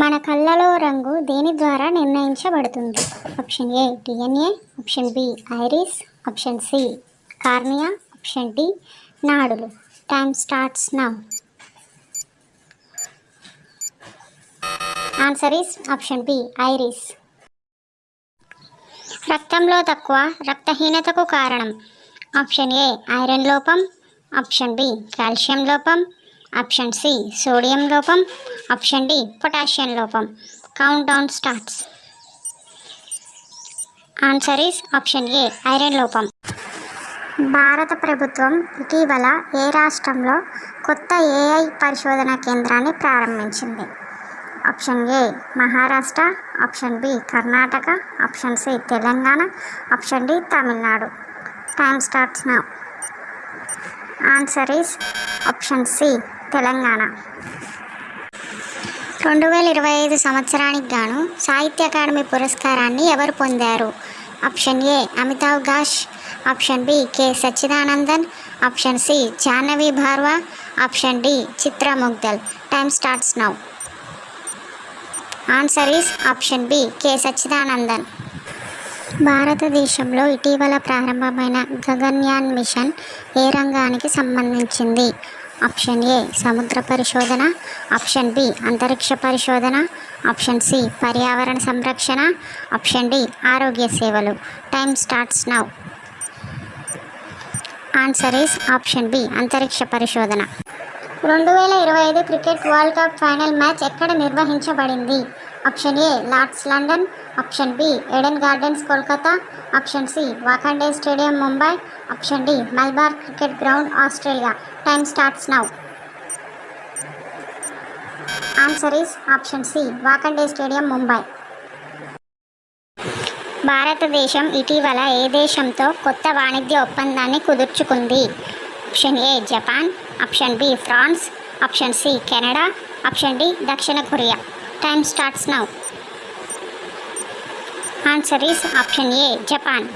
మన కళ్ళలో రంగు దేని ద్వారా నిర్ణయించబడుతుంది? Option A DNA, option B iris, option C cornea, option D నాడులు. Time starts now. Answer is option B iris. రక్తంలో తక్కువ రక్తహీనతకు కారణం? ఆప్షన్ ఏ ఐరన్ లోపం, ఆప్షన్ బి కాల్షియం లోపం, ఆప్షన్ సి సోడియం లోపం, ఆప్షన్ డి పొటాషియం లోపం. Countdown starts. Answer is option A iron లోపం. భారత ప్రభుత్వం ఇటీవల ఏ రాష్ట్రంలో కొత్త ఏఐ పరిశోధన కేంద్రాన్ని ప్రారంభించింది? Option A Maharashtra, option B Karnataka, option C Telangana, option D Tamil Nadu. Time starts now. Answer is option C Telangana. 2025 సంవత్సరానికి గాను సాహిత్య అకాడమీ పురస్కారాన్ని ఎవరు పొందారు? Option A Amitav Ghosh, option B K Satchidanandan, option C Jahnavi Barua, option D Chitra Mudgal. Time starts now. Answer is option B K Satchidanandan. భారతదేశంలో ఇటీవల ప్రారంభమైన Gaganyaan machine ఏ రంగానికి సంబంధించింది? ఆప్షన్ ఏ సముద్ర పరిశోధన, ఆప్షన్ బి అంతరిక్ష పరిశోధన, ఆప్షన్ సి పర్యావరణ సంరక్షణ, ఆప్షన్ డి ఆరోగ్య సేవలు. Time starts now. Answer is option B అంతరిక్ష పరిశోధన. 2025 cricket world cup final match ఎక్కడ నిర్వహించబడింది? Option A Lord's London, option B Eden Gardens Kolkata, option C వాఖండే stadium Mumbai, option D Melbourne cricket ground Australia. Time starts now. Answer is option C వాఖండే stadium Mumbai. భారతదేశం ఇటీవల ఏ దేశంతో కొత్త వాణిజ్య ఒప్పందాన్ని కుదుర్చుకుంది? Option A Japan, option B France, option C Canada, option D దక్షిణ Korea. Time starts now. Answer is option A Japan.